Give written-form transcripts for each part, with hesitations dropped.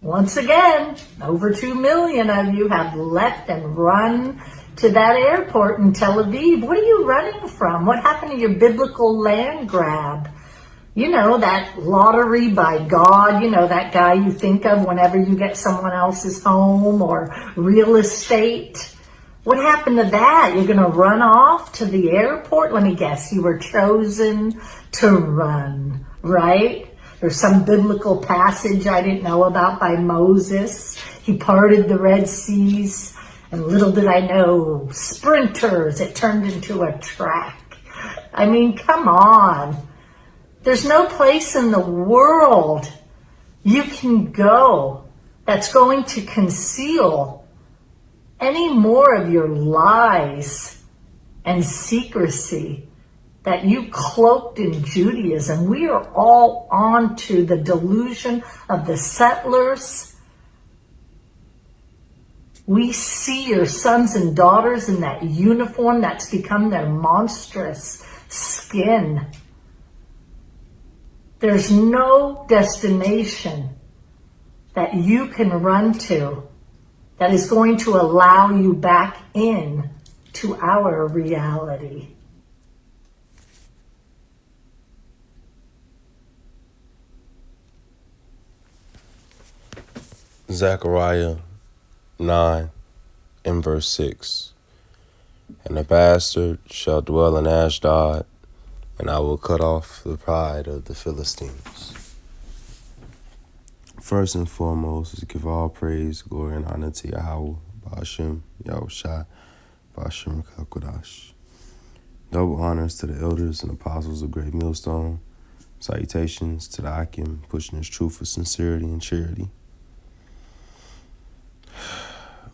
Once again, over 2 million of you have left and run to that airport in Tel Aviv. What are you running from? What happened to your biblical land grab? You know, that lottery by God, you know, that guy you think of whenever you get someone else's home or real estate. What happened to that? You're going to run off to the airport? Let me guess, you were chosen to run, right? There's some biblical passage I didn't know about by Moses. He parted the Red Seas, and little did I know, sprinters, it turned into a track. I mean, come on. There's no place in the world you can go that's going to conceal any more of your lies and secrecy that you cloaked in Judaism. We are all on to the delusion of the settlers. We see your sons and daughters in that uniform that's become their monstrous skin. There's no destination that you can run to that is going to allow you back in to our reality. Zechariah 9 and verse 6. And the bastard shall dwell in Ashdod, and I will cut off the pride of the Philistines. First and foremost is give all praise, glory, and honor to Yahweh, Ba'ashem, Yahushua, Ba'ashem Kakodash. Double honors to the elders and apostles of Great Millstone. Salutations to the Akim, pushing his truth with sincerity and charity.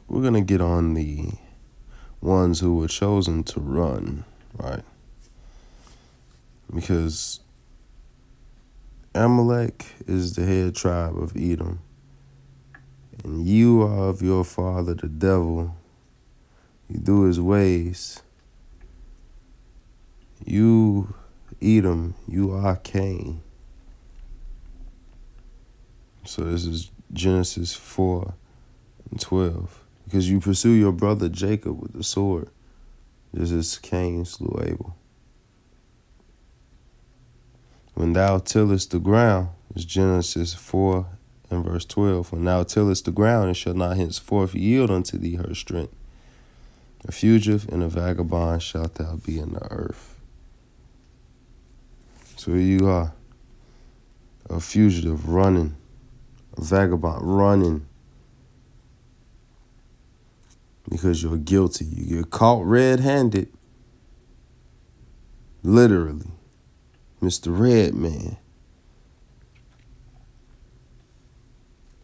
We're going to get on the ones who were chosen to run, right? Because Amalek is the head tribe of Edom, and you are of your father the devil. You do his ways. You, Edom, you are Cain. So this is Genesis 4 and 12. Because you pursue your brother Jacob with the sword, just as Cain slew Abel. When thou tillest the ground, it's Genesis 4 and verse 12. When thou tillest the ground, it shall not henceforth yield unto thee her strength. A fugitive and a vagabond shalt thou be in the earth. So here you are, a fugitive running, a vagabond running, because you're guilty. You get caught red-handed, literally. Mr. Red Man.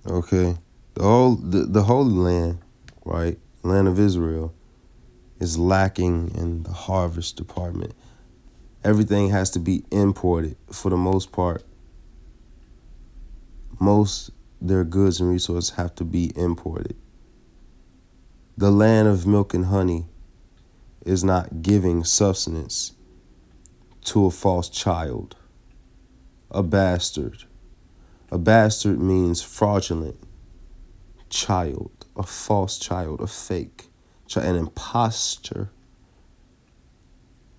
Okay? The Holy Land, right? Land of Israel is lacking in the harvest department. Everything has to be imported for the most part. Most their goods and resources have to be imported. The land of milk and honey is not giving substance to a false child, a bastard. A bastard means fraudulent child, a false child, a fake, an imposter,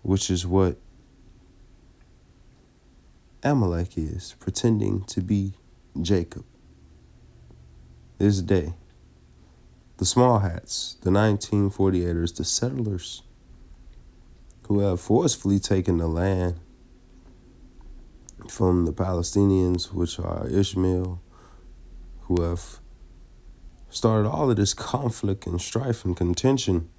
which is what Amalek is, pretending to be Jacob. This day, the small hats, the 1948ers, the settlers who have forcefully taken the land from the Palestinians, which are Ishmael, who have started all of this conflict and strife and contention.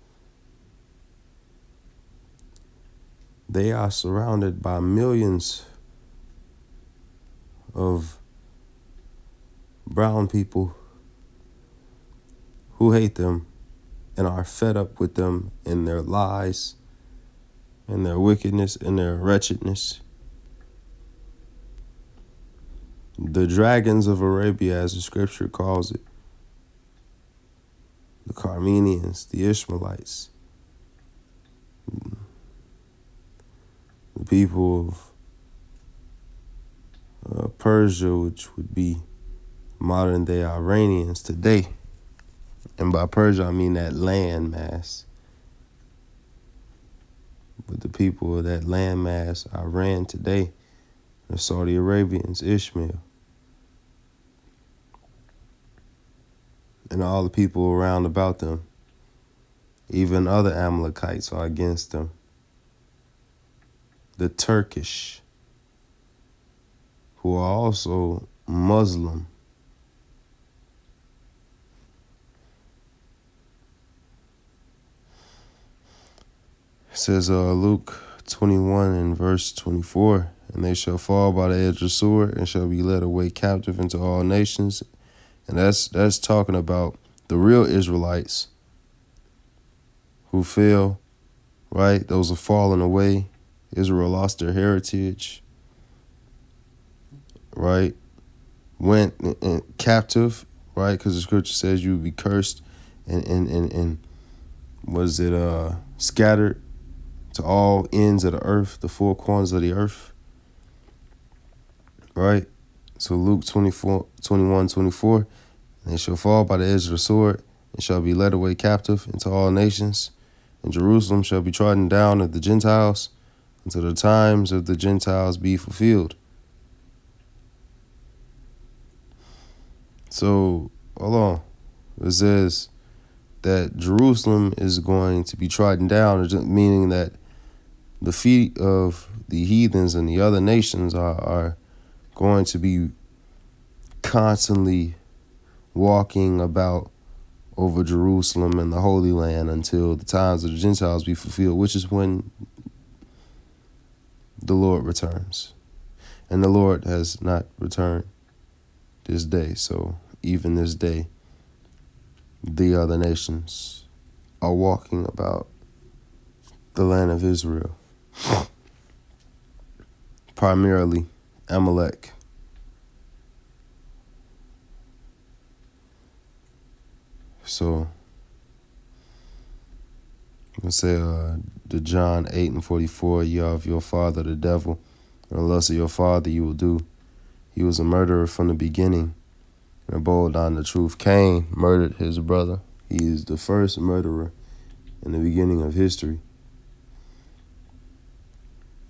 They are surrounded by millions of brown people who hate them and are fed up with them in their lies, in their wickedness, in their wretchedness. The dragons of Arabia, as the scripture calls it, the Carmenians, the Ishmaelites, the people of Persia, which would be modern day Iranians today. And by Persia, I mean that land mass. But the people of that land mass, Iran today, the Saudi Arabians, Ishmael, and all the people around about them, even other Amalekites are against them. The Turkish, who are also Muslim. It says Luke 21 and verse 24, and they shall fall by the edge of the sword and shall be led away captive into all nations. And that's talking about the real Israelites who fell, right? Those are falling away. Israel lost their heritage, right? Went in captive, right? Because the scripture says you would be cursed and was it scattered to all ends of the earth, the four corners of the earth, right? So Luke 21:24, and they shall fall by the edge of the sword and shall be led away captive into all nations, and Jerusalem shall be trodden down of the Gentiles until the times of the Gentiles be fulfilled. So, hold on. It says that Jerusalem is going to be trodden down, meaning that the feet of the heathens and the other nations are going to be constantly walking about over Jerusalem and the Holy Land until the times of the Gentiles be fulfilled, which is when the Lord returns. And the Lord has not returned this day. So even this day, the other nations are walking about the land of Israel. Primarily Amalek. So, I'm going to say the John 8:44, ye are of your father the devil, and the lust of your father you will do. He was a murderer from the beginning, and abode not in the truth. Cain murdered his brother. He is the first murderer in the beginning of history.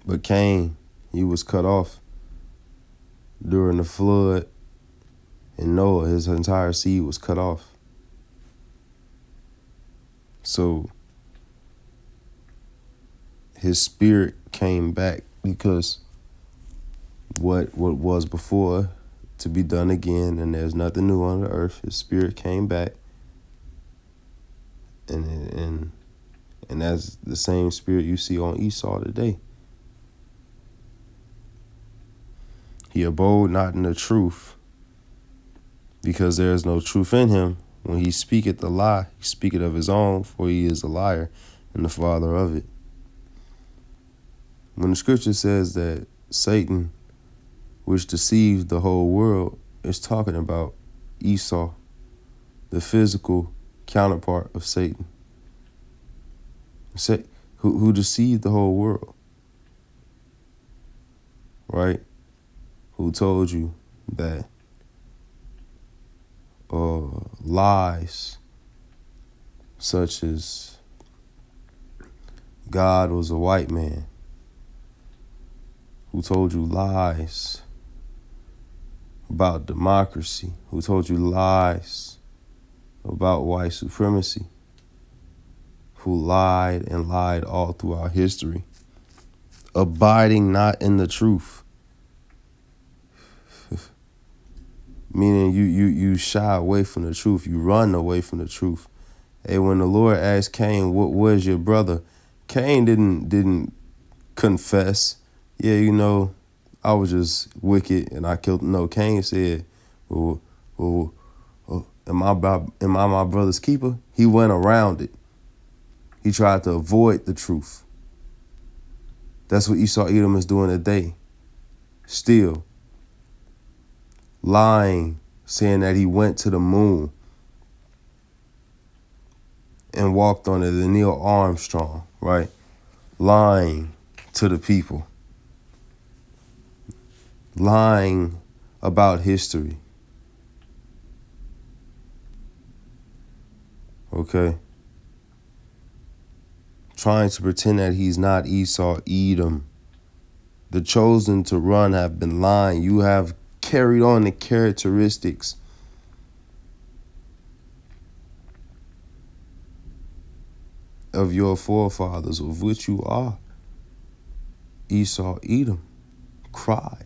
But Cain, he was cut off during the flood, and Noah, his entire seed was cut off. So his spirit came back because what was before to be done again, and there's nothing new on the earth. His spirit came back, and that's the same spirit you see on Esau today. He abode not in the truth, because there is no truth in him. When he speaketh a lie, he speaketh of his own, for he is a liar and the father of it. When the scripture says that Satan, which deceived the whole world, is talking about Esau, the physical counterpart of Satan, who deceived the whole world, right? Who told you that lies such as God was a white man, who told you lies about democracy, who told you lies about white supremacy, who lied and lied all throughout history, abiding not in the truth. Meaning you shy away from the truth. You run away from the truth. Hey, when the Lord asked Cain, where's your brother? Cain didn't confess. Yeah, I was just wicked and I killed. No, Cain said, well, am I my brother's keeper? He went around it. He tried to avoid the truth. That's what Esau Edom is doing today. Still lying, saying that he went to the moon and walked on it, the Neil Armstrong, right? Lying to the people. Lying about history. Okay? Trying to pretend that he's not Esau, Edom. The chosen to run have been lying. You have carried on the characteristics of your forefathers, of which you are. Esau, Edom, cried.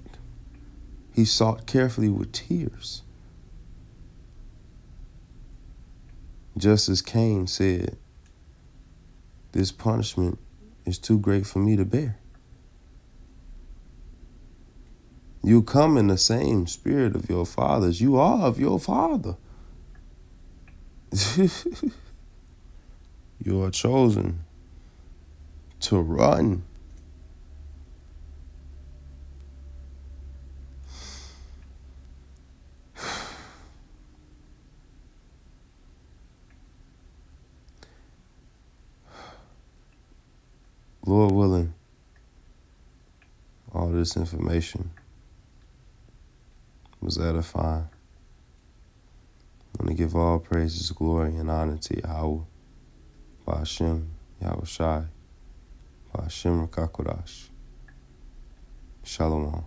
He sought carefully with tears. Just as Cain said, this punishment is too great for me to bear. You come in the same spirit of your fathers. You are of your father. You are chosen to run. Lord willing, all this information was edifying. I want to give all praises, glory, and honor to Yahweh, Ba'ashem, Yahweh Shai, Ba'ashem Rakakodash. Shalom.